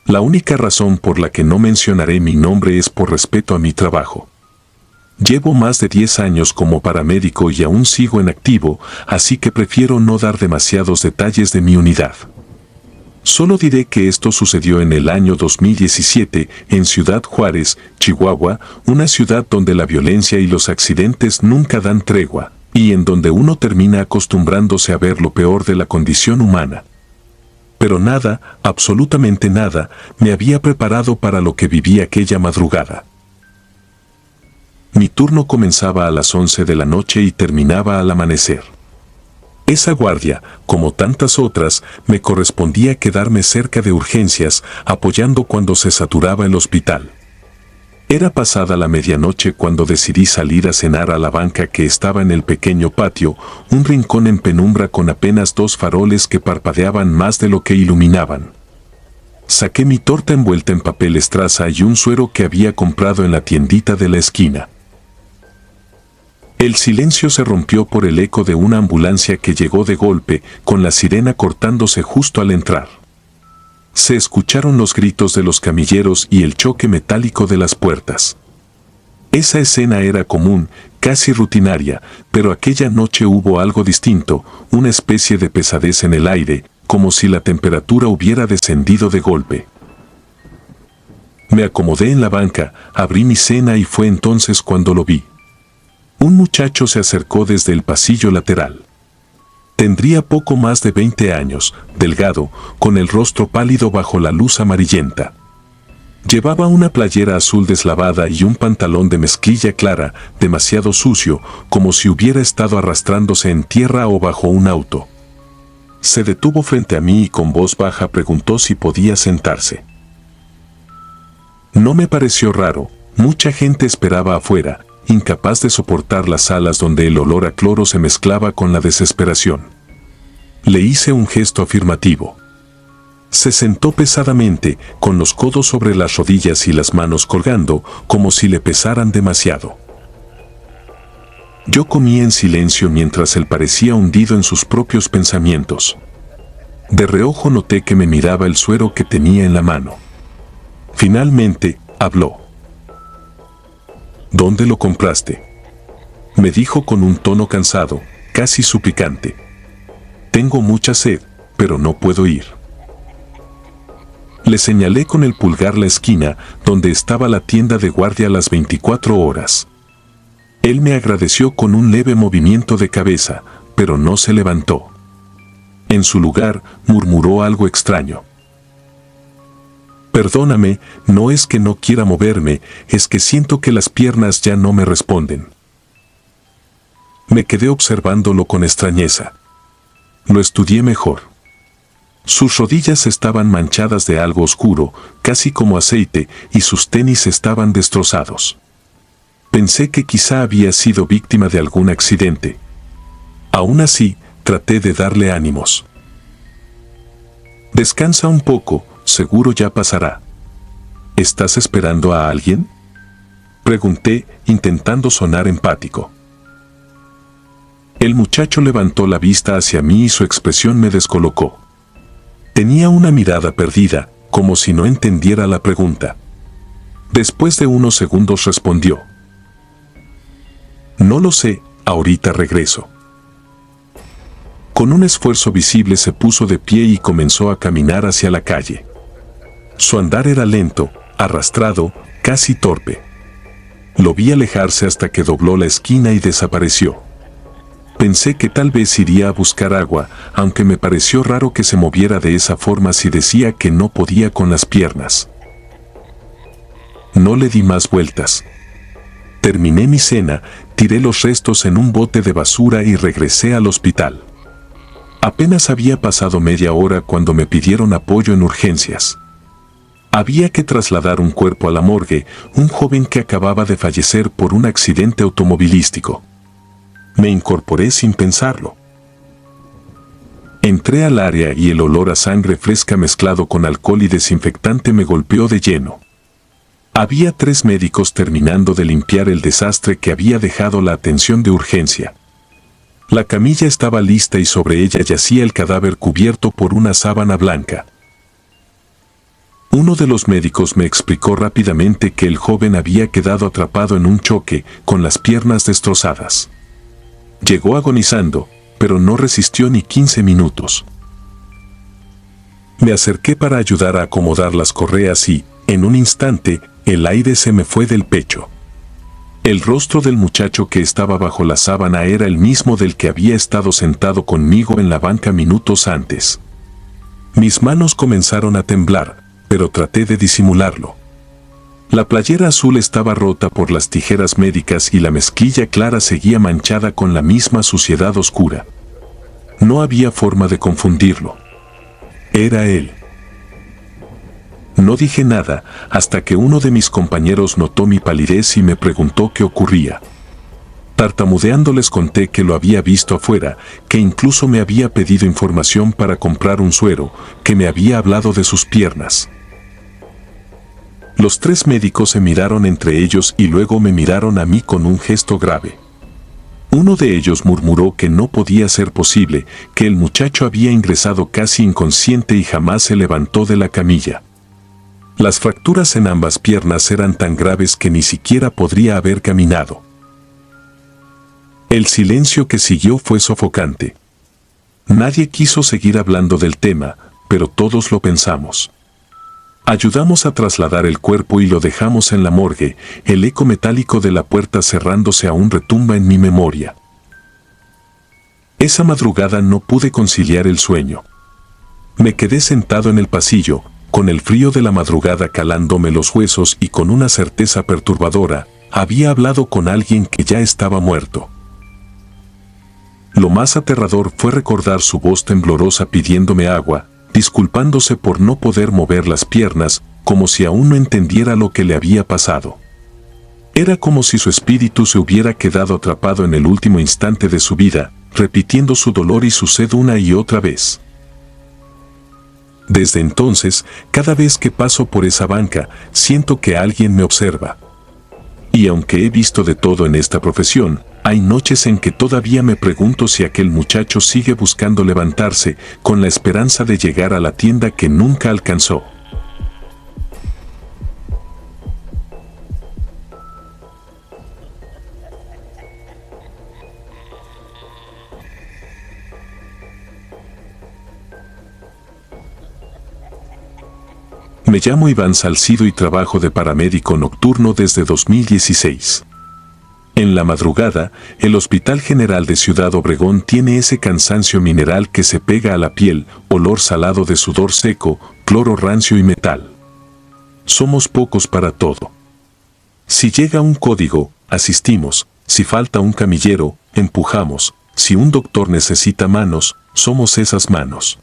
La única razón por la que no mencionaré mi nombre es por respeto a mi trabajo. Llevo más de 10 años como paramédico y aún sigo en activo, así que prefiero no dar demasiados detalles de mi unidad. Solo diré que esto sucedió en el año 2017 en Ciudad Juárez, Chihuahua, una ciudad donde la violencia y los accidentes nunca dan tregua, y en donde uno termina acostumbrándose a ver lo peor de la condición humana. Pero nada, absolutamente nada, me había preparado para lo que viví aquella madrugada. Mi turno comenzaba a las 11 de la noche y terminaba al amanecer. Esa guardia, como tantas otras, me correspondía quedarme cerca de urgencias, apoyando cuando se saturaba el hospital. Era pasada la medianoche cuando decidí salir a cenar a la banca que estaba en el pequeño patio, un rincón en penumbra con apenas 2 faroles que parpadeaban más de lo que iluminaban. Saqué mi torta envuelta en papel estraza y un suero que había comprado en la tiendita de la esquina. El silencio se rompió por el eco de una ambulancia que llegó de golpe, con la sirena cortándose justo al entrar. Se escucharon los gritos de los camilleros y el choque metálico de las puertas. Esa escena era común, casi rutinaria, pero aquella noche hubo algo distinto, una especie de pesadez en el aire, como si la temperatura hubiera descendido de golpe. Me acomodé en la banca, abrí mi cena y fue entonces cuando lo vi. Un muchacho se acercó desde el pasillo lateral. Tendría poco más de 20 años, delgado, con el rostro pálido bajo la luz amarillenta. Llevaba una playera azul deslavada y un pantalón de mezclilla clara, demasiado sucio, como si hubiera estado arrastrándose en tierra o bajo un auto. Se detuvo frente a mí y con voz baja preguntó si podía sentarse. No me pareció raro, mucha gente esperaba afuera, incapaz de soportar las salas donde el olor a cloro se mezclaba con la desesperación. Le hice un gesto afirmativo. Se sentó pesadamente, con los codos sobre las rodillas y las manos colgando, como si le pesaran demasiado. Yo comía en silencio mientras él parecía hundido en sus propios pensamientos. De reojo noté que me miraba el suero que tenía en la mano. Finalmente, habló. ¿Dónde lo compraste?, me dijo con un tono cansado, casi suplicante. Tengo mucha sed, pero no puedo ir. Le señalé con el pulgar la esquina donde estaba la tienda de guardia a las 24 horas. Él me agradeció con un leve movimiento de cabeza, pero no se levantó. En su lugar, murmuró algo extraño. Perdóname, no es que no quiera moverme, es que siento que las piernas ya no me responden. Me quedé observándolo con extrañeza. Lo estudié mejor. Sus rodillas estaban manchadas de algo oscuro, casi como aceite, y sus tenis estaban destrozados. Pensé que quizá había sido víctima de algún accidente. Aún así, traté de darle ánimos. Descansa un poco, seguro ya pasará. ¿Estás esperando a alguien?, pregunté, intentando sonar empático. El muchacho levantó la vista hacia mí y su expresión me descolocó. Tenía una mirada perdida, como si no entendiera la pregunta. Después de unos segundos respondió. No lo sé, ahorita regreso. Con un esfuerzo visible se puso de pie y comenzó a caminar hacia la calle. Su andar era lento, arrastrado, casi torpe. Lo vi alejarse hasta que dobló la esquina y desapareció. Pensé que tal vez iría a buscar agua, aunque me pareció raro que se moviera de esa forma si decía que no podía con las piernas. No le di más vueltas. Terminé mi cena, tiré los restos en un bote de basura y regresé al hospital. Apenas había pasado media hora cuando me pidieron apoyo en urgencias. Había que trasladar un cuerpo a la morgue, un joven que acababa de fallecer por un accidente automovilístico. Me incorporé sin pensarlo. Entré al área y el olor a sangre fresca mezclado con alcohol y desinfectante me golpeó de lleno. Había 3 médicos terminando de limpiar el desastre que había dejado la atención de urgencia. La camilla estaba lista y sobre ella yacía el cadáver cubierto por una sábana blanca. Uno de los médicos me explicó rápidamente que el joven había quedado atrapado en un choque, con las piernas destrozadas. Llegó agonizando, pero no resistió ni 15 minutos. Me acerqué para ayudar a acomodar las correas y, en un instante, el aire se me fue del pecho. El rostro del muchacho que estaba bajo la sábana era el mismo del que había estado sentado conmigo en la banca minutos antes. Mis manos comenzaron a temblar, pero traté de disimularlo. La playera azul estaba rota por las tijeras médicas y la mezclilla clara seguía manchada con la misma suciedad oscura. No había forma de confundirlo. Era él. No dije nada hasta que uno de mis compañeros notó mi palidez y me preguntó qué ocurría. Tartamudeando les conté que lo había visto afuera, que incluso me había pedido información para comprar un suero, que me había hablado de sus piernas. Los tres médicos se miraron entre ellos y luego me miraron a mí con un gesto grave. Uno de ellos murmuró que no podía ser posible, que el muchacho había ingresado casi inconsciente y jamás se levantó de la camilla. Las fracturas en ambas piernas eran tan graves que ni siquiera podría haber caminado. El silencio que siguió fue sofocante. Nadie quiso seguir hablando del tema, pero todos lo pensamos. Ayudamos a trasladar el cuerpo y lo dejamos en la morgue, el eco metálico de la puerta cerrándose aún retumba en mi memoria. Esa madrugada no pude conciliar el sueño. Me quedé sentado en el pasillo, con el frío de la madrugada calándome los huesos y con una certeza perturbadora, había hablado con alguien que ya estaba muerto. Lo más aterrador fue recordar su voz temblorosa pidiéndome agua, disculpándose por no poder mover las piernas, como si aún no entendiera lo que le había pasado. Era como si su espíritu se hubiera quedado atrapado en el último instante de su vida, repitiendo su dolor y su sed una y otra vez. Desde entonces, cada vez que paso por esa banca, siento que alguien me observa. Y aunque he visto de todo en esta profesión, hay noches en que todavía me pregunto si aquel muchacho sigue buscando levantarse con la esperanza de llegar a la tienda que nunca alcanzó. Me llamo Iván Salcido y trabajo de paramédico nocturno desde 2016. En la madrugada, el Hospital General de Ciudad Obregón tiene ese cansancio mineral que se pega a la piel, olor salado de sudor seco, cloro rancio y metal. Somos pocos para todo. Si llega un código, asistimos. Si falta un camillero, empujamos. Si un doctor necesita manos, somos esas manos.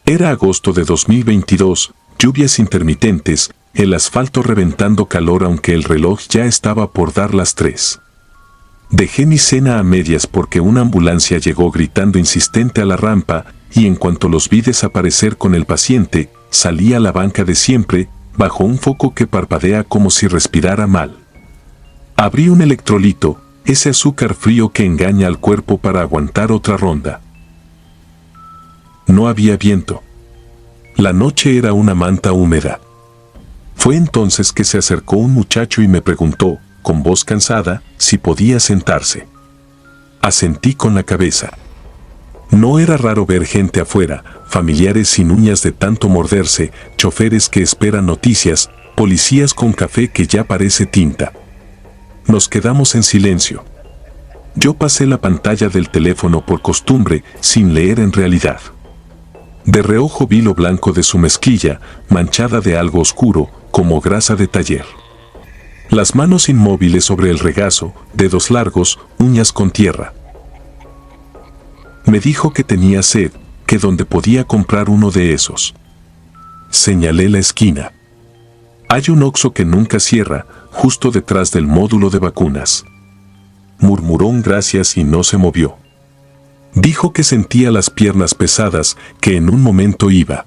Era agosto de 2022, lluvias intermitentes, el asfalto reventando calor aunque el reloj ya estaba por dar las 3. Dejé mi cena a medias porque una ambulancia llegó gritando insistente a la rampa y en cuanto los vi desaparecer con el paciente, salí a la banca de siempre, bajo un foco que parpadea como si respirara mal. Abrí un electrolito, ese azúcar frío que engaña al cuerpo para aguantar otra ronda. No había viento. La noche era una manta húmeda. Fue entonces que se acercó un muchacho y me preguntó, con voz cansada, si podía sentarse. Asentí con la cabeza. No era raro ver gente afuera, familiares sin uñas de tanto morderse, choferes que esperan noticias, policías con café que ya parece tinta. Nos quedamos en silencio. Yo pasé la pantalla del teléfono por costumbre, sin leer en realidad. De reojo vi lo blanco de su mezclilla, manchada de algo oscuro, como grasa de taller. Las manos inmóviles sobre el regazo, dedos largos, uñas con tierra. Me dijo que tenía sed, que donde podía comprar uno de esos. Señalé la esquina. Hay un Oxxo que nunca cierra, justo detrás del módulo de vacunas. Murmuró un gracias y no se movió. Dijo que sentía las piernas pesadas, que en un momento iba.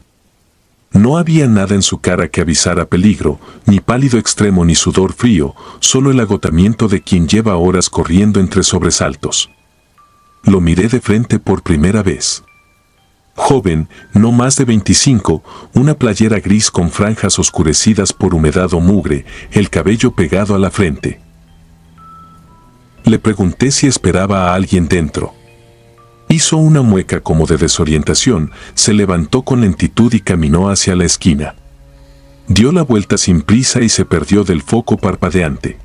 No había nada en su cara que avisara peligro, ni pálido extremo ni sudor frío, solo el agotamiento de quien lleva horas corriendo entre sobresaltos. Lo miré de frente por primera vez. Joven, no más de 25, una playera gris con franjas oscurecidas por humedad o mugre, el cabello pegado a la frente. Le pregunté si esperaba a alguien dentro. Hizo una mueca como de desorientación, se levantó con lentitud y caminó hacia la esquina. Dio la vuelta sin prisa y se perdió del foco parpadeante.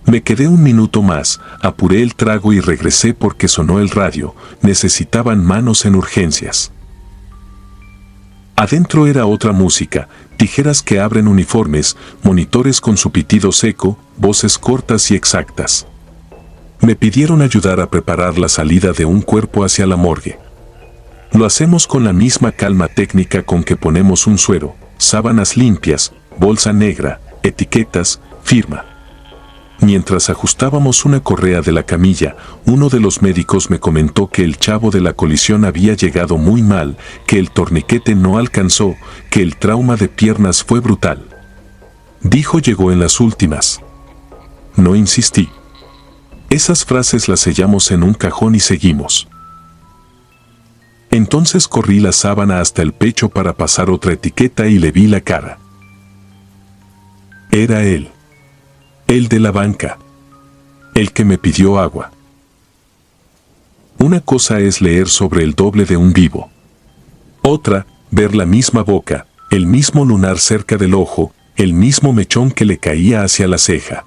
Me quedé un minuto más, apuré el trago y regresé porque sonó el radio, necesitaban manos en urgencias. Adentro era otra música, tijeras que abren uniformes, monitores con su pitido seco, voces cortas y exactas. Me pidieron ayudar a preparar la salida de un cuerpo hacia la morgue. Lo hacemos con la misma calma técnica con que ponemos un suero, sábanas limpias, bolsa negra, etiquetas, firma. Mientras ajustábamos una correa de la camilla, uno de los médicos me comentó que el chavo de la colisión había llegado muy mal, que el torniquete no alcanzó, que el trauma de piernas fue brutal. Dijo llegó en las últimas. No insistí. Esas frases las sellamos en un cajón y seguimos. Entonces corrí la sábana hasta el pecho para pasar otra etiqueta y le vi la cara. Era él. El de la banca. El que me pidió agua. Una cosa es leer sobre el doble de un vivo. Otra, ver la misma boca, el mismo lunar cerca del ojo, el mismo mechón que le caía hacia la ceja.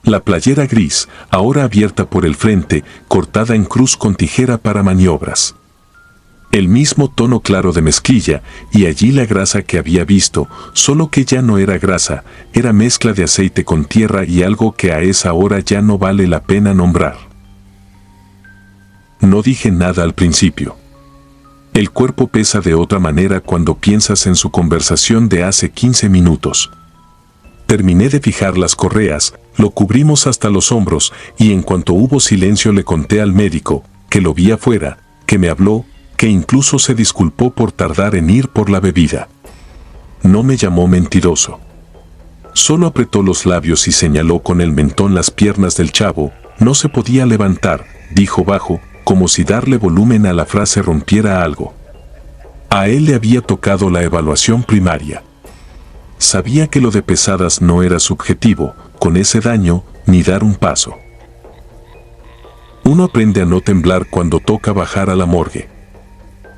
La playera gris, ahora abierta por el frente, cortada en cruz con tijera para maniobras. El mismo tono claro de mezclilla, y allí la grasa que había visto, solo que ya no era grasa, era mezcla de aceite con tierra y algo que a esa hora ya no vale la pena nombrar. No dije nada al principio. El cuerpo pesa de otra manera cuando piensas en su conversación de hace 15 minutos. Terminé de fijar las correas, lo cubrimos hasta los hombros, y en cuanto hubo silencio le conté al médico, que lo vi afuera, que me habló, que incluso se disculpó por tardar en ir por la bebida. No me llamó mentiroso. Solo apretó los labios y señaló con el mentón las piernas del chavo, no se podía levantar, dijo bajo, como si darle volumen a la frase rompiera algo. A él le había tocado la evaluación primaria. Sabía que lo de pesadas no era subjetivo, con ese daño, ni dar un paso. Uno aprende a no temblar cuando toca bajar a la morgue.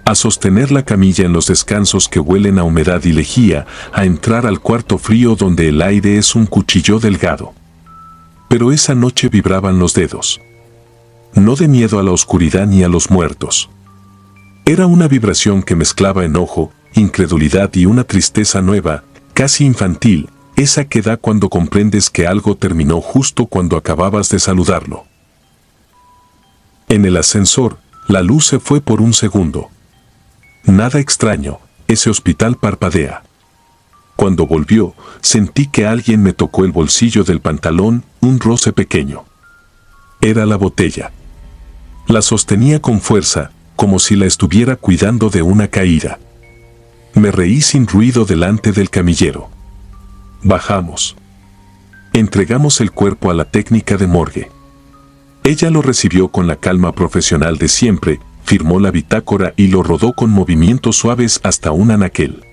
A sostener la camilla en los descansos que huelen a humedad y lejía, a entrar al cuarto frío donde el aire es un cuchillo delgado. Pero esa noche vibraban los dedos. No de miedo a la oscuridad ni a los muertos. Era una vibración que mezclaba enojo, incredulidad y una tristeza nueva, casi infantil, esa que da cuando comprendes que algo terminó justo cuando acababas de saludarlo. En el ascensor, la luz se fue por un segundo. Nada extraño, ese hospital parpadea. Cuando volvió, sentí que alguien me tocó el bolsillo del pantalón, un roce pequeño. Era la botella. La sostenía con fuerza, como si la estuviera cuidando de una caída. Me reí sin ruido delante del camillero. Bajamos. Entregamos el cuerpo a la técnica de morgue. Ella lo recibió con la calma profesional de siempre, firmó la bitácora y lo rodó con movimientos suaves hasta un anaquel.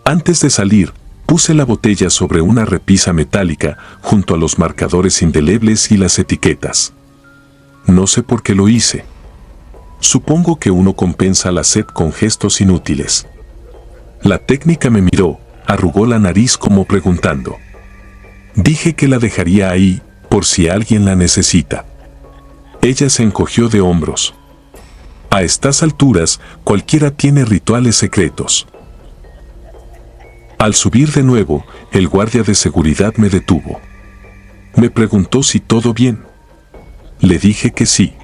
Antes de salir, puse la botella sobre una repisa metálica, junto a los marcadores indelebles y las etiquetas. No sé por qué lo hice. Supongo que uno compensa la sed con gestos inútiles. La técnica me miró, arrugó la nariz como preguntando. Dije que la dejaría ahí, por si alguien la necesita. Ella se encogió de hombros. A estas alturas, cualquiera tiene rituales secretos. Al subir de nuevo, el guardia de seguridad me detuvo. Me preguntó si todo bien. Le dije que sí.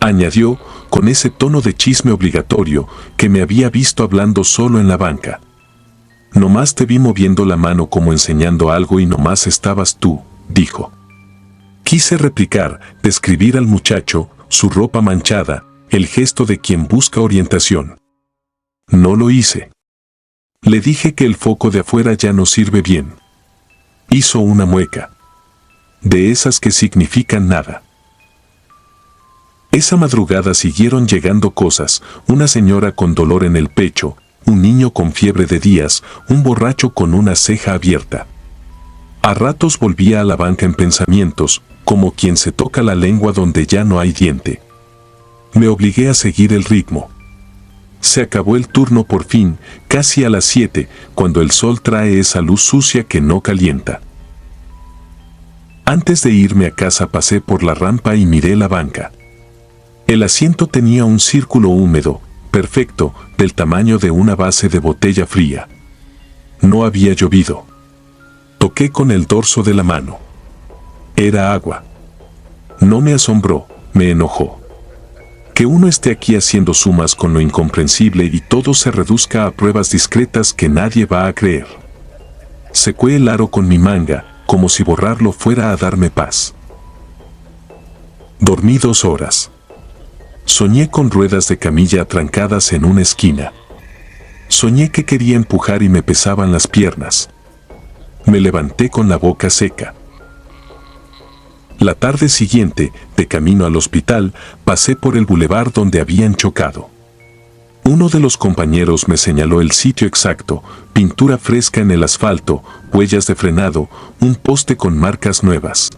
Añadió, con ese tono de chisme obligatorio, que me había visto hablando solo en la banca. Nomás te vi moviendo la mano como enseñando algo y nomás estabas tú, dijo. Quise replicar, describir al muchacho, su ropa manchada, el gesto de quien busca orientación. No lo hice. Le dije que el foco de afuera ya no sirve bien. Hizo una mueca. De esas que significan nada. Esa madrugada siguieron llegando cosas, una señora con dolor en el pecho, un niño con fiebre de días, un borracho con una ceja abierta. A ratos volvía a la banca en pensamientos, como quien se toca la lengua donde ya no hay diente. Me obligué a seguir el ritmo. Se acabó el turno por fin, casi a las 7, cuando el sol trae esa luz sucia que no calienta. Antes de irme a casa pasé por la rampa y miré la banca. El asiento tenía un círculo húmedo, perfecto, del tamaño de una base de botella fría. No había llovido. Toqué con el dorso de la mano. Era agua. No me asombró, me enojó. Que uno esté aquí haciendo sumas con lo incomprensible y todo se reduzca a pruebas discretas que nadie va a creer. Secué el aro con mi manga, como si borrarlo fuera a darme paz. Dormí 2 horas. Soñé con ruedas de camilla atrancadas en una esquina. Soñé que quería empujar y me pesaban las piernas. Me levanté con la boca seca. La tarde siguiente, de camino al hospital, pasé por el bulevar donde habían chocado. Uno de los compañeros me señaló el sitio exacto, pintura fresca en el asfalto, huellas de frenado, un poste con marcas nuevas.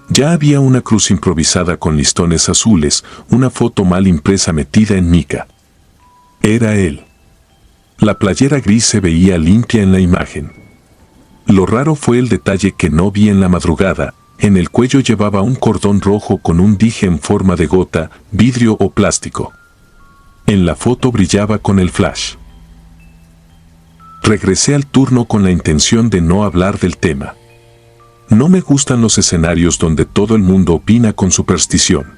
Ya había una cruz improvisada con listones azules, una foto mal impresa metida en mica. Era él. La playera gris se veía limpia en la imagen. Lo raro fue el detalle que no vi en la madrugada. En el cuello llevaba un cordón rojo con un dije en forma de gota, vidrio o plástico. En la foto brillaba con el flash. Regresé al turno con la intención de no hablar del tema. No me gustan los escenarios donde todo el mundo opina con superstición.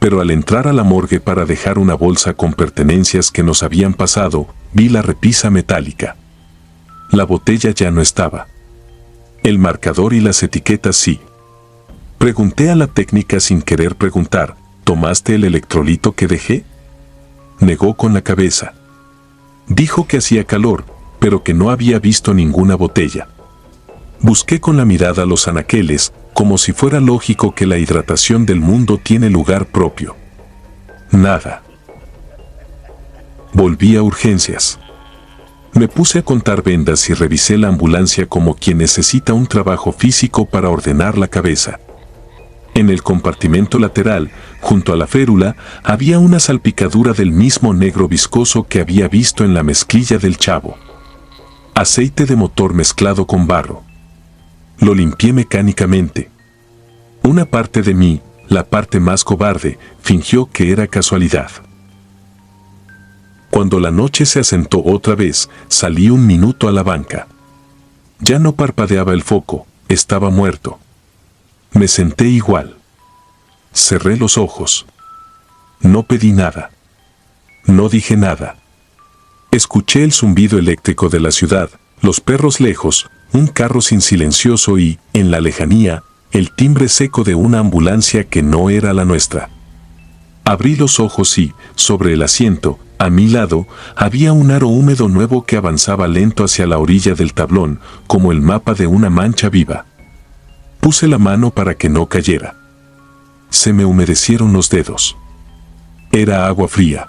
Pero al entrar a la morgue para dejar una bolsa con pertenencias que nos habían pasado, vi la repisa metálica. La botella ya no estaba. El marcador y las etiquetas sí. Pregunté a la técnica sin querer preguntar, ¿tomaste el electrolito que dejé? Negó con la cabeza. Dijo que hacía calor, pero que no había visto ninguna botella. Busqué con la mirada los anaqueles, como si fuera lógico que la hidratación del mundo tiene lugar propio. Nada. Volví a urgencias. Me puse a contar vendas y revisé la ambulancia como quien necesita un trabajo físico para ordenar la cabeza. En el compartimento lateral, junto a la férula, había una salpicadura del mismo negro viscoso que había visto en la mezclilla del chavo. Aceite de motor mezclado con barro. Lo limpié mecánicamente. Una parte de mí, la parte más cobarde, fingió que era casualidad. Cuando la noche se asentó otra vez, salí un minuto a la banca. Ya no parpadeaba el foco, estaba muerto. Me senté igual. Cerré los ojos. No pedí nada. No dije nada. Escuché el zumbido eléctrico de la ciudad, los perros lejos, un carro sin silencioso y, en la lejanía, el timbre seco de una ambulancia que no era la nuestra. Abrí los ojos y, sobre el asiento, a mi lado, había un aro húmedo nuevo que avanzaba lento hacia la orilla del tablón, como el mapa de una mancha viva. Puse la mano para que no cayera. Se me humedecieron los dedos. Era agua fría.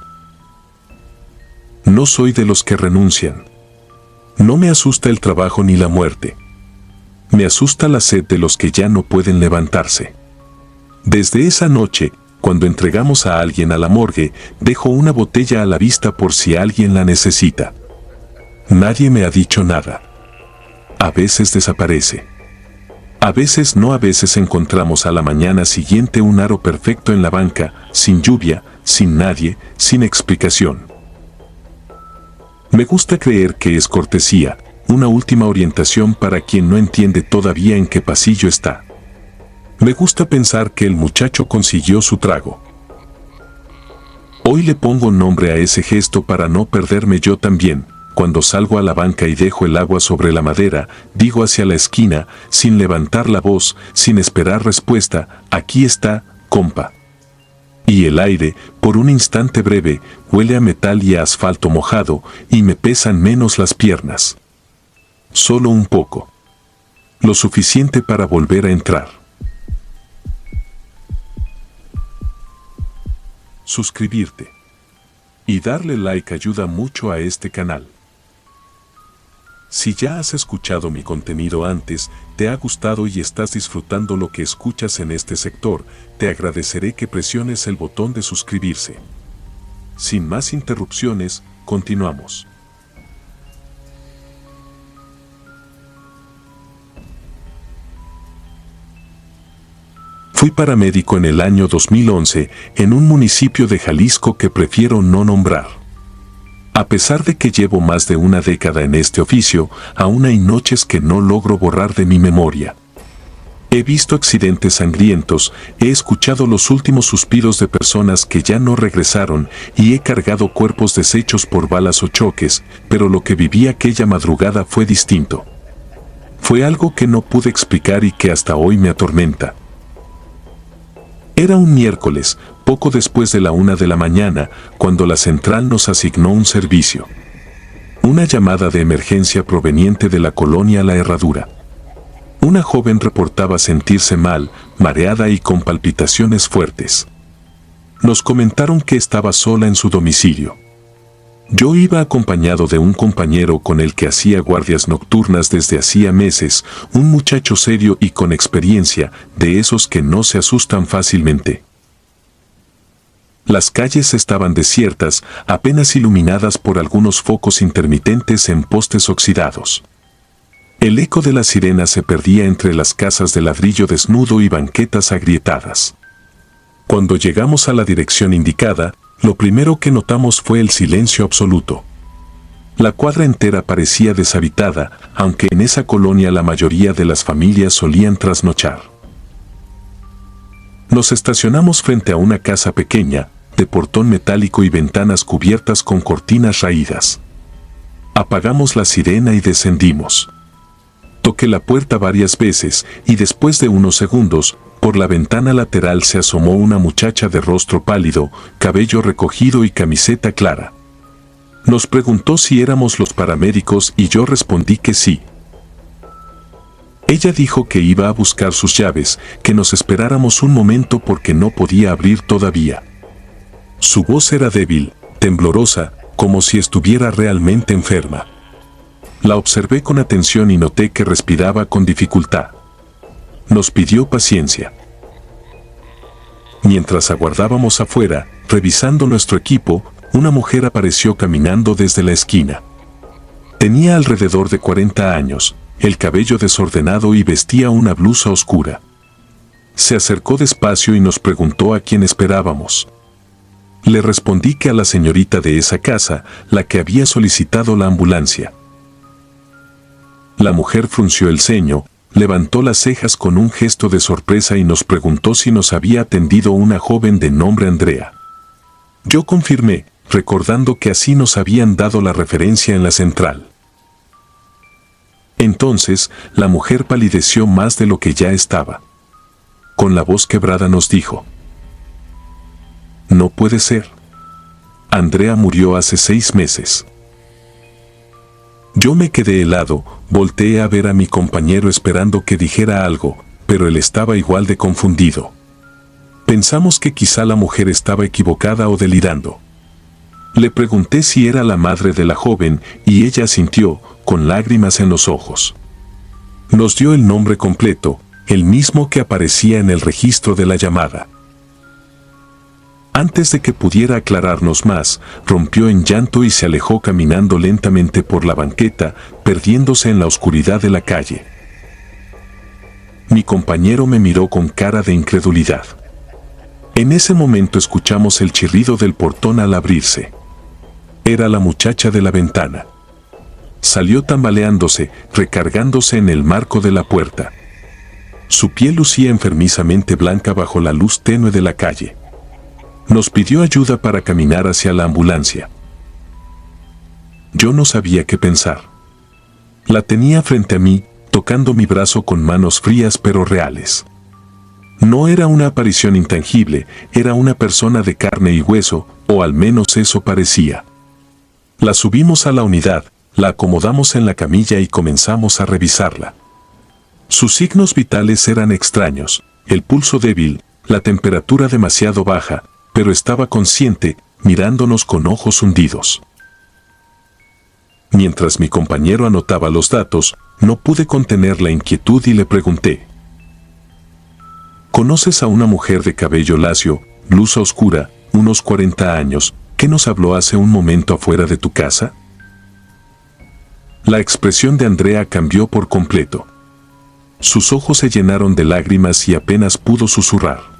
No soy de los que renuncian. No me asusta el trabajo ni la muerte. Me asusta la sed de los que ya no pueden levantarse. Desde esa noche, cuando entregamos a alguien a la morgue, dejo una botella a la vista por si alguien la necesita. Nadie me ha dicho nada. A veces desaparece. A veces no, a veces encontramos a la mañana siguiente un aro perfecto en la banca, sin lluvia, sin nadie, sin explicación. Me gusta creer que es cortesía, una última orientación para quien no entiende todavía en qué pasillo está. Me gusta pensar que el muchacho consiguió su trago. Hoy le pongo nombre a ese gesto para no perderme yo también. Cuando salgo a la banca y dejo el agua sobre la madera, digo hacia la esquina, sin levantar la voz, sin esperar respuesta, aquí está, compa. Y el aire, por un instante breve, huele a metal y a asfalto mojado, y me pesan menos las piernas. Solo un poco. Lo suficiente para volver a entrar. suscribirte y darle like ayuda mucho a este canal. Si ya has escuchado mi contenido antes, te ha gustado y estás disfrutando lo que escuchas en este sector, te agradeceré que presiones el botón de suscribirse. Sin más interrupciones, continuamos. Fui paramédico en el año 2011 en un municipio de Jalisco que prefiero no nombrar. A pesar de que llevo más de una década en este oficio, aún hay noches que no logro borrar de mi memoria. He visto accidentes sangrientos, he escuchado los últimos suspiros de personas que ya no regresaron y he cargado cuerpos deshechos por balas o choques, pero lo que viví aquella madrugada fue distinto. Fue algo que no pude explicar y que hasta hoy me atormenta. Era un miércoles, poco después de la 1 de la mañana, cuando la central nos asignó un servicio. Una llamada de emergencia proveniente de la colonia La Herradura. Una joven reportaba sentirse mal, mareada y con palpitaciones fuertes. Nos comentaron que estaba sola en su domicilio. Yo iba acompañado de un compañero con el que hacía guardias nocturnas desde hacía meses, un muchacho serio y con experiencia, de esos que no se asustan fácilmente. Las calles estaban desiertas, apenas iluminadas por algunos focos intermitentes en postes oxidados. El eco de la sirena se perdía entre las casas de ladrillo desnudo y banquetas agrietadas. Cuando llegamos a la dirección indicada, lo primero que notamos fue el silencio absoluto. La cuadra entera parecía deshabitada, aunque en esa colonia la mayoría de las familias solían trasnochar. Nos estacionamos frente a una casa pequeña, de portón metálico y ventanas cubiertas con cortinas raídas. Apagamos la sirena y descendimos. Toqué la puerta varias veces y después de unos segundos, por la ventana lateral se asomó una muchacha de rostro pálido, cabello recogido y camiseta clara. Nos preguntó si éramos los paramédicos y yo respondí que sí. Ella dijo que iba a buscar sus llaves, que nos esperáramos un momento porque no podía abrir todavía. Su voz era débil, temblorosa, como si estuviera realmente enferma. La observé con atención y noté que respiraba con dificultad. Nos pidió paciencia. Mientras aguardábamos afuera, revisando nuestro equipo, una mujer apareció caminando desde la esquina. Tenía alrededor de 40 años, el cabello desordenado y vestía una blusa oscura. Se acercó despacio y nos preguntó a quién esperábamos. Le respondí que a la señorita de esa casa, la que había solicitado la ambulancia. La mujer frunció el ceño, levantó las cejas con un gesto de sorpresa y nos preguntó si nos había atendido una joven de nombre Andrea. Yo confirmé, recordando que así nos habían dado la referencia en la central. Entonces, la mujer palideció más de lo que ya estaba. Con la voz quebrada nos dijo: «No puede ser. Andrea murió hace 6 meses». Yo me quedé helado, volteé a ver a mi compañero esperando que dijera algo, pero él estaba igual de confundido. Pensamos que quizá la mujer estaba equivocada o delirando. Le pregunté si era la madre de la joven y ella asintió, con lágrimas en los ojos. Nos dio el nombre completo, el mismo que aparecía en el registro de la llamada. Antes de que pudiera aclararnos más, rompió en llanto y se alejó caminando lentamente por la banqueta, perdiéndose en la oscuridad de la calle. Mi compañero me miró con cara de incredulidad. En ese momento escuchamos el chirrido del portón al abrirse. Era la muchacha de la ventana. Salió tambaleándose, recargándose en el marco de la puerta. Su piel lucía enfermizamente blanca bajo la luz tenue de la calle. Nos pidió ayuda para caminar hacia la ambulancia. Yo no sabía qué pensar. La tenía frente a mí, tocando mi brazo con manos frías pero reales. No era una aparición intangible, era una persona de carne y hueso, o al menos eso parecía. La subimos a la unidad, la acomodamos en la camilla y comenzamos a revisarla. Sus signos vitales eran extraños, el pulso débil, la temperatura demasiado baja, pero estaba consciente, mirándonos con ojos hundidos. Mientras mi compañero anotaba los datos, no pude contener la inquietud y le pregunté: ¿conoces a una mujer de cabello lacio, blusa oscura, unos 40 años, que nos habló hace un momento afuera de tu casa? La expresión de Andrea cambió por completo. Sus ojos se llenaron de lágrimas y apenas pudo susurrar: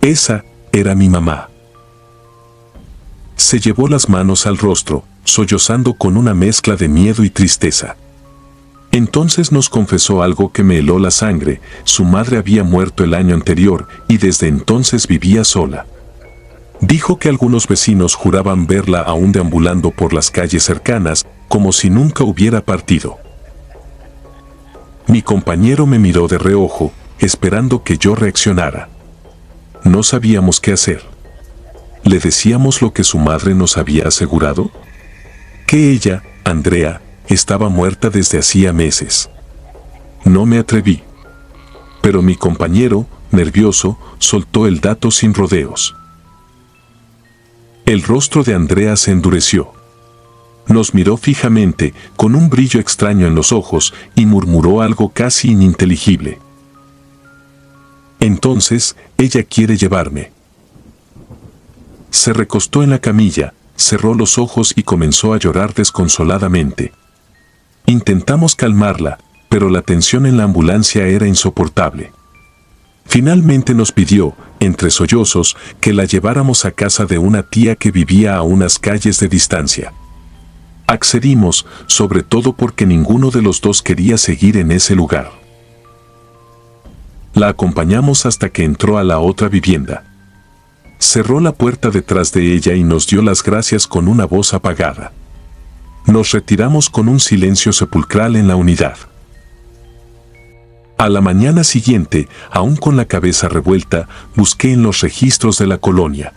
esa era mi mamá. Se llevó las manos al rostro, sollozando con una mezcla de miedo y tristeza. Entonces nos confesó algo que me heló la sangre: su madre había muerto el año anterior y desde entonces vivía sola. Dijo que algunos vecinos juraban verla aún deambulando por las calles cercanas, como si nunca hubiera partido. Mi compañero me miró de reojo, esperando que yo reaccionara. No sabíamos qué hacer. ¿Le decíamos lo que su madre nos había asegurado? Que ella, Andrea, estaba muerta desde hacía meses. No me atreví. Pero mi compañero, nervioso, soltó el dato sin rodeos. El rostro de Andrea se endureció. Nos miró fijamente, con un brillo extraño en los ojos, y murmuró algo casi ininteligible. Entonces, ella quiere llevarme. Se recostó en la camilla, cerró los ojos y comenzó a llorar desconsoladamente. Intentamos calmarla, pero la tensión en la ambulancia era insoportable. Finalmente nos pidió, entre sollozos, que la lleváramos a casa de una tía que vivía a unas calles de distancia. Accedimos, sobre todo porque ninguno de los dos quería seguir en ese lugar. La acompañamos hasta que entró a la otra vivienda. Cerró la puerta detrás de ella y nos dio las gracias con una voz apagada. Nos retiramos con un silencio sepulcral en la unidad. A la mañana siguiente, aún con la cabeza revuelta, busqué en los registros de la colonia.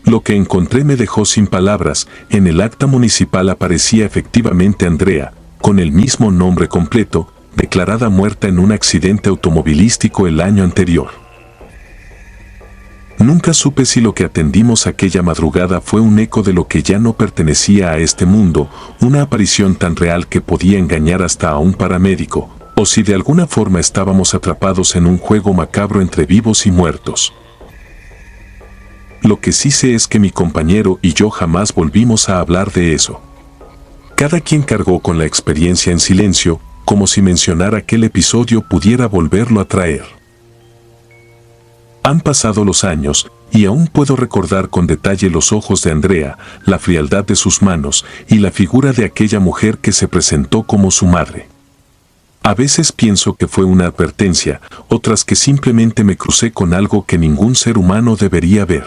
Lo que encontré me dejó sin palabras. En el acta municipal aparecía efectivamente Andrea, con el mismo nombre completo, declarada muerta en un accidente automovilístico el año anterior. Nunca supe si lo que atendimos aquella madrugada fue un eco de lo que ya no pertenecía a este mundo, una aparición tan real que podía engañar hasta a un paramédico, o si de alguna forma estábamos atrapados en un juego macabro entre vivos y muertos. Lo que sí sé es que mi compañero y yo jamás volvimos a hablar de eso. Cada quien cargó con la experiencia en silencio, como si mencionar aquel episodio pudiera volverlo a traer. Han pasado los años, y aún puedo recordar con detalle los ojos de Andrea, la frialdad de sus manos, y la figura de aquella mujer que se presentó como su madre. A veces pienso que fue una advertencia, otras que simplemente me crucé con algo que ningún ser humano debería ver.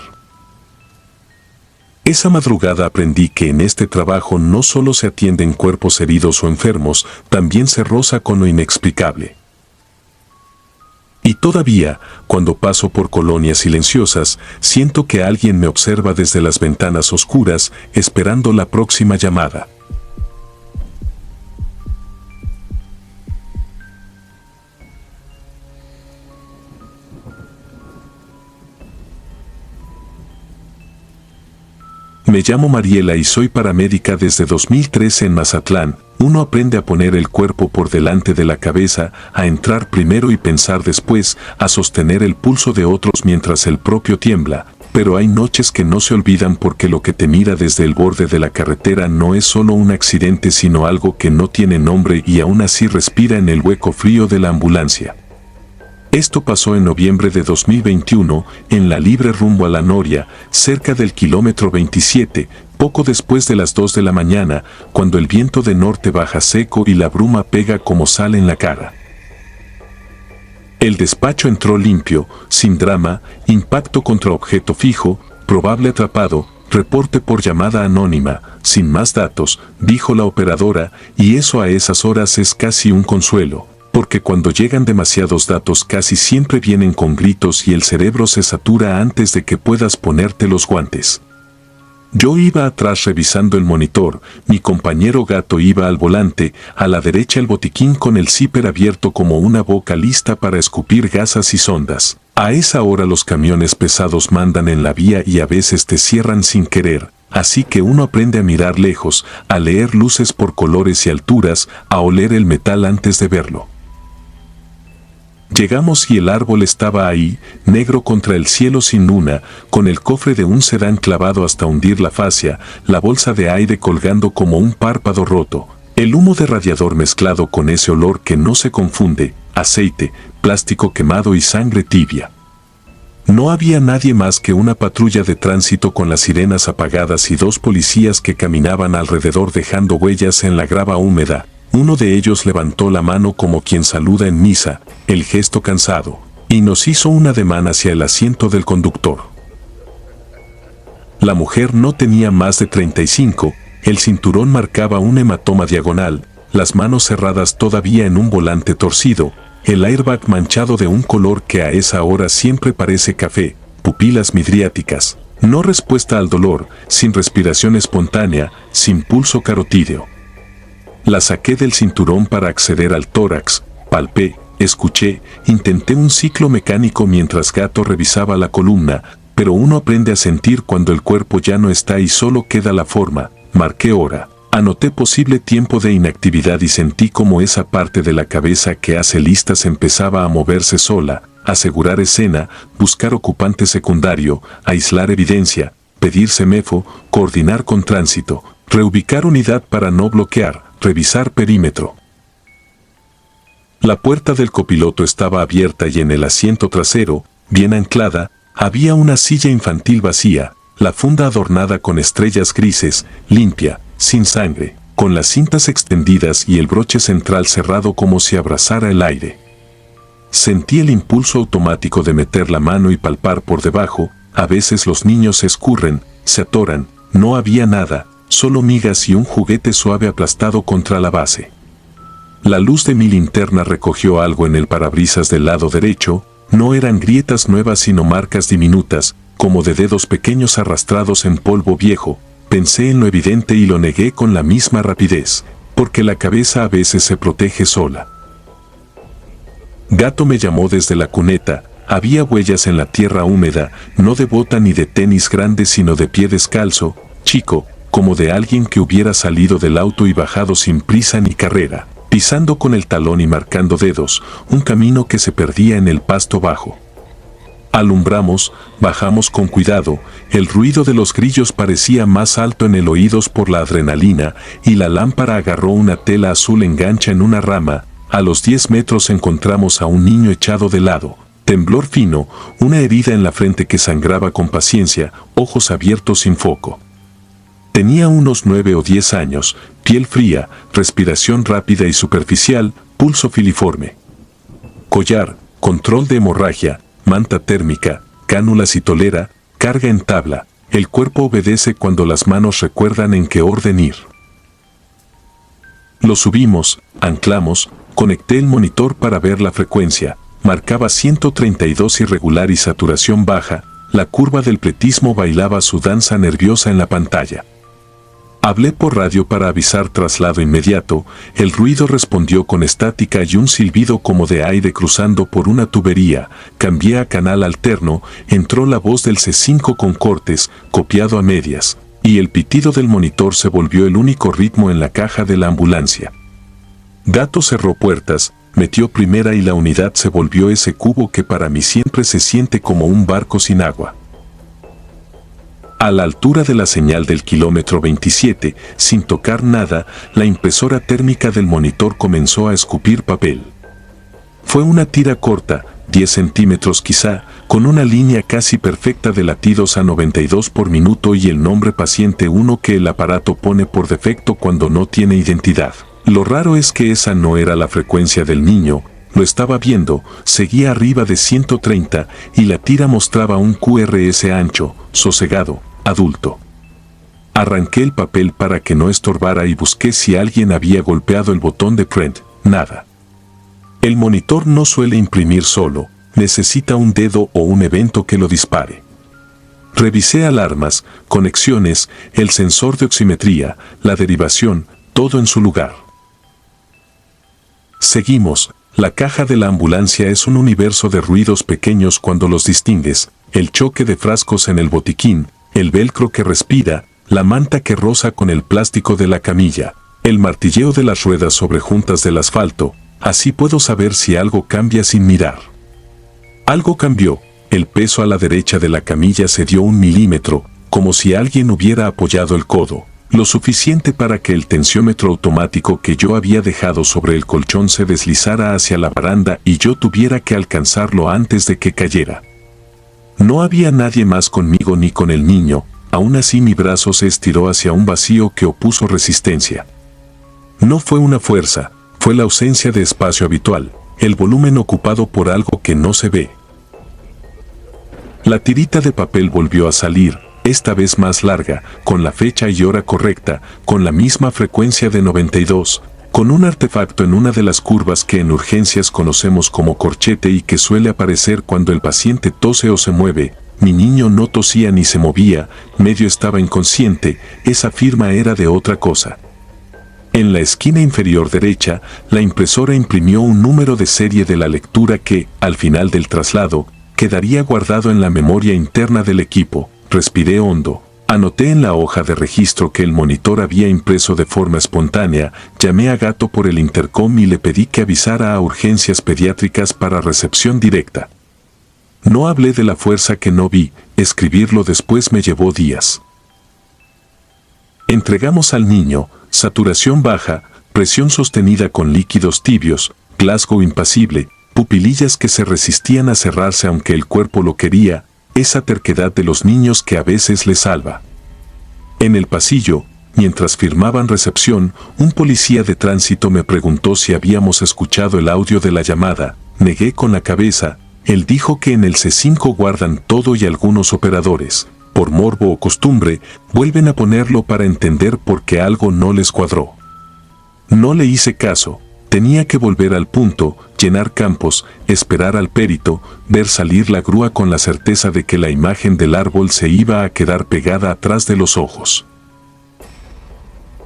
Esa madrugada aprendí que en este trabajo no solo se atienden cuerpos heridos o enfermos, también se roza con lo inexplicable. Y todavía, cuando paso por colonias silenciosas, siento que alguien me observa desde las ventanas oscuras, esperando la próxima llamada. Me llamo Mariela y soy paramédica desde 2013 en Mazatlán. Uno aprende a poner el cuerpo por delante de la cabeza, a entrar primero y pensar después, a sostener el pulso de otros mientras el propio tiembla, pero hay noches que no se olvidan porque lo que te mira desde el borde de la carretera no es solo un accidente sino algo que no tiene nombre y aún así respira en el hueco frío de la ambulancia. Esto pasó en noviembre de 2021, en la libre rumbo a La Noria, cerca del kilómetro 27, poco después de las 2 de la mañana, cuando el viento de norte baja seco y la bruma pega como sal en la cara. El despacho entró limpio, sin drama, impacto contra objeto fijo, probable atrapado, reporte por llamada anónima, sin más datos, dijo la operadora, y eso a esas horas es casi un consuelo. Porque cuando llegan demasiados datos casi siempre vienen con gritos y el cerebro se satura antes de que puedas ponerte los guantes. Yo iba atrás revisando el monitor, mi compañero Gato iba al volante, a la derecha el botiquín con el zipper abierto como una boca lista para escupir gasas y sondas. A esa hora los camiones pesados mandan en la vía y a veces te cierran sin querer, así que uno aprende a mirar lejos, a leer luces por colores y alturas, a oler el metal antes de verlo. Llegamos y el árbol estaba ahí, negro contra el cielo sin luna, con el cofre de un sedán clavado hasta hundir la fascia, la bolsa de aire colgando como un párpado roto, el humo de radiador mezclado con ese olor que no se confunde, aceite, plástico quemado y sangre tibia. No había nadie más que una patrulla de tránsito con las sirenas apagadas y dos policías que caminaban alrededor dejando huellas en la grava húmeda. Uno de ellos levantó la mano como quien saluda en misa, el gesto cansado, y nos hizo un ademán hacia el asiento del conductor. La mujer no tenía más de 35, el cinturón marcaba un hematoma diagonal, las manos cerradas todavía en un volante torcido, el airbag manchado de un color que a esa hora siempre parece café, pupilas midriáticas, no respuesta al dolor, sin respiración espontánea, sin pulso carotídeo. La saqué del cinturón para acceder al tórax, palpé, escuché, intenté un ciclo mecánico mientras Gato revisaba la columna, pero uno aprende a sentir cuando el cuerpo ya no está y solo queda la forma. Marqué hora, anoté posible tiempo de inactividad y sentí como esa parte de la cabeza que hace listas empezaba a moverse sola, asegurar escena, buscar ocupante secundario, aislar evidencia, pedir semefo, coordinar con tránsito, reubicar unidad para no bloquear, revisar perímetro. La puerta del copiloto estaba abierta y en el asiento trasero, bien anclada, había una silla infantil vacía, la funda adornada con estrellas grises, limpia, sin sangre, con las cintas extendidas y el broche central cerrado como si abrazara el aire. Sentí el impulso automático de meter la mano y palpar por debajo, a veces los niños se escurren, se atoran, no había nada, solo migas y un juguete suave aplastado contra la base. La luz de mi linterna recogió algo en el parabrisas del lado derecho, no eran grietas nuevas sino marcas diminutas, como de dedos pequeños arrastrados en polvo viejo. Pensé en lo evidente y lo negué con la misma rapidez, porque la cabeza a veces se protege sola. Gato me llamó desde la cuneta, había huellas en la tierra húmeda, no de bota ni de tenis grande sino de pie descalzo, chico, como de alguien que hubiera salido del auto y bajado sin prisa ni carrera, pisando con el talón y marcando dedos, un camino que se perdía en el pasto bajo. Alumbramos, bajamos con cuidado, el ruido de los grillos parecía más alto en el oídos por la adrenalina, y la lámpara agarró una tela azul engancha en una rama. A los 10 metros encontramos a un niño echado de lado, temblor fino, una herida en la frente que sangraba con paciencia, ojos abiertos sin foco. Tenía unos 9 o 10 años, piel fría, respiración rápida y superficial, pulso filiforme. Collar, control de hemorragia, manta térmica, cánulas y tolera, carga en tabla, el cuerpo obedece cuando las manos recuerdan en qué orden ir. Lo subimos, anclamos, conecté el monitor para ver la frecuencia, marcaba 132 irregular y saturación baja, la curva del pletismo bailaba su danza nerviosa en la pantalla. Hablé por radio para avisar traslado inmediato, el ruido respondió con estática y un silbido como de aire cruzando por una tubería, cambié a canal alterno, entró la voz del C5 con cortes, copiado a medias, y el pitido del monitor se volvió el único ritmo en la caja de la ambulancia. Gato cerró puertas, metió primera y la unidad se volvió ese cubo que para mí siempre se siente como un barco sin agua. A la altura de la señal del kilómetro 27, sin tocar nada, la impresora térmica del monitor comenzó a escupir papel. Fue una tira corta, 10 centímetros quizá, con una línea casi perfecta de latidos a 92 por minuto y el nombre paciente 1 que el aparato pone por defecto cuando no tiene identidad. Lo raro es que esa no era la frecuencia del niño, lo estaba viendo, seguía arriba de 130 y la tira mostraba un QRS ancho, sosegado, adulto. Arranqué el papel para que no estorbara y busqué si alguien había golpeado el botón de print, nada. El monitor no suele imprimir solo, necesita un dedo o un evento que lo dispare. Revisé alarmas, conexiones, el sensor de oximetría, la derivación, todo en su lugar. Seguimos. La caja de la ambulancia es un universo de ruidos pequeños cuando los distingues, el choque de frascos en el botiquín, el velcro que respira, la manta que roza con el plástico de la camilla, el martilleo de las ruedas sobre juntas del asfalto. Así puedo saber si algo cambia sin mirar. Algo cambió. El peso a la derecha de la camilla se dio 1 milímetro, como si alguien hubiera apoyado el codo, lo suficiente para que el tensiómetro automático que yo había dejado sobre el colchón se deslizara hacia la baranda y yo tuviera que alcanzarlo antes de que cayera. No había nadie más conmigo ni con el niño, aún así mi brazo se estiró hacia un vacío que opuso resistencia. No fue una fuerza, fue la ausencia de espacio habitual, el volumen ocupado por algo que no se ve. La tirita de papel volvió a salir, esta vez más larga, con la fecha y hora correcta, con la misma frecuencia de 92, con un artefacto en una de las curvas que en urgencias conocemos como corchete y que suele aparecer cuando el paciente tose o se mueve. Mi niño no tosía ni se movía, medio estaba inconsciente, esa firma era de otra cosa. En la esquina inferior derecha, la impresora imprimió un número de serie de la lectura que, al final del traslado, quedaría guardado en la memoria interna del equipo. Respiré hondo. Anoté en la hoja de registro que el monitor había impreso de forma espontánea, llamé a Gato por el intercom y le pedí que avisara a urgencias pediátricas para recepción directa. No hablé de la fuerza que no vi, escribirlo después me llevó días. Entregamos al niño, saturación baja, presión sostenida con líquidos tibios, Glasgow impasible, pupilillas que se resistían a cerrarse aunque el cuerpo lo quería, esa terquedad de los niños que a veces les salva. En el pasillo, mientras firmaban recepción, un policía de tránsito me preguntó si habíamos escuchado el audio de la llamada. Negué con la cabeza. Él dijo que en el C5 guardan todo y algunos operadores, por morbo o costumbre, vuelven a ponerlo para entender por qué algo no les cuadró. No le hice caso. Tenía que volver al punto, llenar campos, esperar al perito, ver salir la grúa con la certeza de que la imagen del árbol se iba a quedar pegada atrás de los ojos.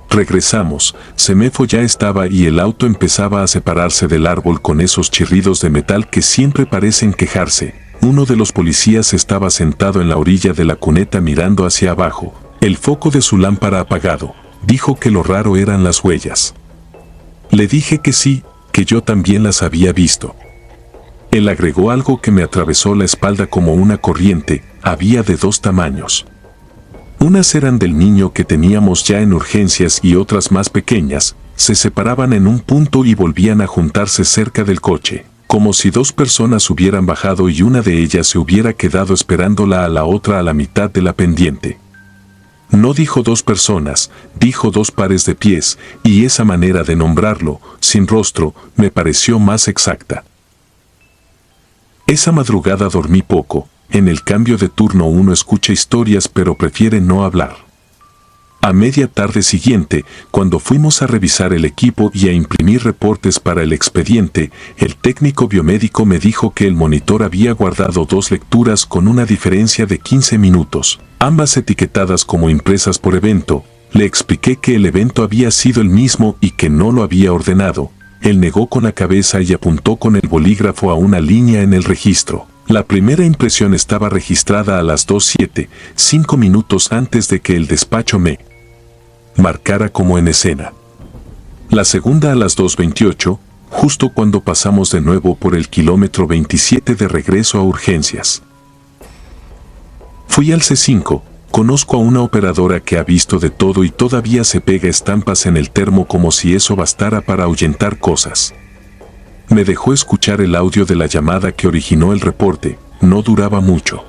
Regresamos, Semefo ya estaba y el auto empezaba a separarse del árbol con esos chirridos de metal que siempre parecen quejarse. Uno de los policías estaba sentado en la orilla de la cuneta mirando hacia abajo, el foco de su lámpara apagado. Dijo que lo raro eran las huellas. Le dije que sí, que yo también las había visto. Él agregó algo que me atravesó la espalda como una corriente, había de 2 tamaños. Unas eran del niño que teníamos ya en urgencias y otras más pequeñas, se separaban en un punto y volvían a juntarse cerca del coche, como si 2 personas hubieran bajado y una de ellas se hubiera quedado esperándola a la otra a la mitad de la pendiente. No dijo 2 personas, dijo 2 pares de pies, y esa manera de nombrarlo, sin rostro, me pareció más exacta. Esa madrugada dormí poco, en el cambio de turno uno escucha historias pero prefiere no hablar. A media tarde siguiente, cuando fuimos a revisar el equipo y a imprimir reportes para el expediente, el técnico biomédico me dijo que el monitor había guardado 2 lecturas con una diferencia de 15 minutos, ambas etiquetadas como impresas por evento. Le expliqué que el evento había sido el mismo y que no lo había ordenado. Él negó con la cabeza y apuntó con el bolígrafo a una línea en el registro. La primera impresión estaba registrada a las 2:07, 5 minutos antes de que el despacho me marcara como en escena. La segunda a las 2:28, justo cuando pasamos de nuevo por el kilómetro 27 de regreso a urgencias. Fui al C5, conozco a una operadora que ha visto de todo y todavía se pega estampas en el termo como si eso bastara para ahuyentar cosas. Me dejó escuchar el audio de la llamada que originó el reporte, no duraba mucho.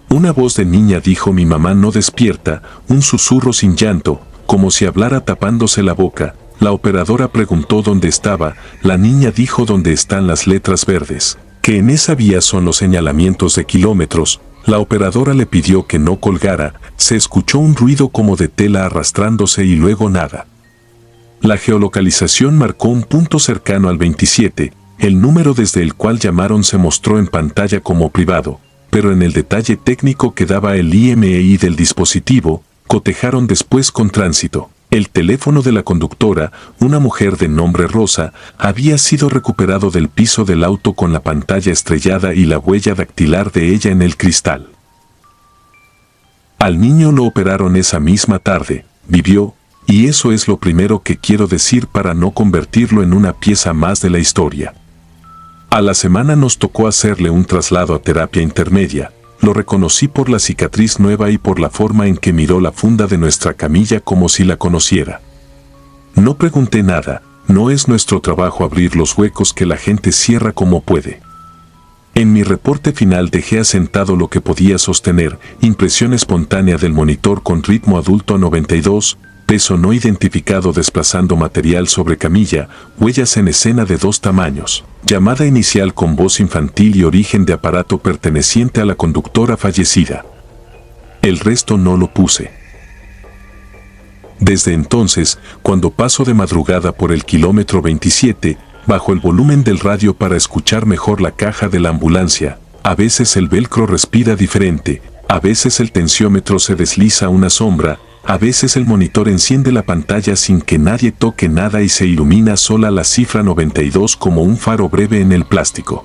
Una voz de niña dijo: mi mamá no despierta, un susurro sin llanto, como si hablara tapándose la boca. La operadora preguntó dónde estaba, la niña dijo dónde están las letras verdes, que en esa vía son los señalamientos de kilómetros. La operadora le pidió que no colgara, se escuchó un ruido como de tela arrastrándose y luego nada. La geolocalización marcó un punto cercano al 27, el número desde el cual llamaron se mostró en pantalla como privado, pero en el detalle técnico que daba el IMEI del dispositivo, cotejaron después con Tránsito. El teléfono de la conductora, una mujer de nombre Rosa, había sido recuperado del piso del auto con la pantalla estrellada y la huella dactilar de ella en el cristal. Al niño lo operaron esa misma tarde, vivió, y eso es lo primero que quiero decir para no convertirlo en una pieza más de la historia. A la semana nos tocó hacerle un traslado a terapia intermedia. Lo reconocí por la cicatriz nueva y por la forma en que miró la funda de nuestra camilla como si la conociera. No pregunté nada, no es nuestro trabajo abrir los huecos que la gente cierra como puede. En mi reporte final dejé asentado lo que podía sostener, impresión espontánea del monitor con ritmo adulto a 92, peso no identificado desplazando material sobre camilla, huellas en escena de 2 tamaños, llamada inicial con voz infantil y origen de aparato perteneciente a la conductora fallecida. El resto no lo puse. Desde entonces, cuando paso de madrugada por el kilómetro 27, bajo el volumen del radio para escuchar mejor la caja de la ambulancia, a veces el velcro respira diferente, a veces el tensiómetro se desliza una sombra, a veces el monitor enciende la pantalla sin que nadie toque nada y se ilumina sola la cifra 92 como un faro breve en el plástico.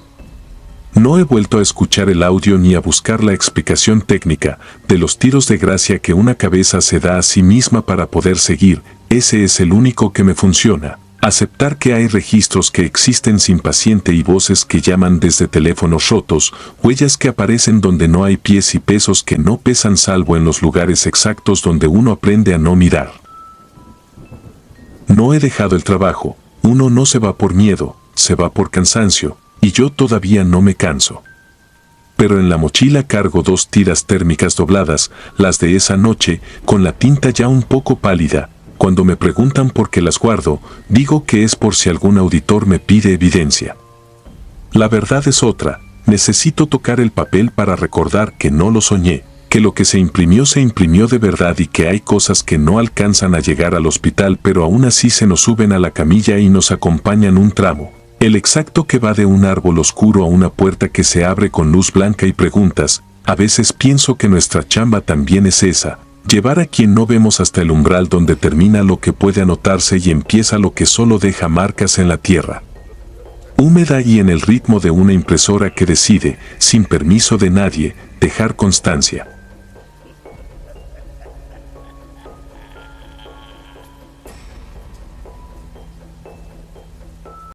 No he vuelto a escuchar el audio ni a buscar la explicación técnica de los tiros de gracia que una cabeza se da a sí misma para poder seguir. Ese es el único que me funciona. Aceptar que hay registros que existen sin paciente y voces que llaman desde teléfonos rotos, huellas que aparecen donde no hay pies y pesos que no pesan salvo en los lugares exactos donde uno aprende a no mirar. No he dejado el trabajo, uno no se va por miedo, se va por cansancio, y yo todavía no me canso. Pero en la mochila cargo 2 tiras térmicas dobladas, las de esa noche, con la tinta ya un poco pálida. Cuando me preguntan por qué las guardo, digo que es por si algún auditor me pide evidencia. La verdad es otra, necesito tocar el papel para recordar que no lo soñé, que lo que se imprimió de verdad y que hay cosas que no alcanzan a llegar al hospital pero aún así se nos suben a la camilla y nos acompañan un tramo. El exacto que va de un árbol oscuro a una puerta que se abre con luz blanca y preguntas. A veces pienso que nuestra chamba también es esa. Llevar a quien no vemos hasta el umbral donde termina lo que puede anotarse y empieza lo que solo deja marcas en la tierra. Húmeda y en el ritmo de una impresora que decide, sin permiso de nadie, dejar constancia.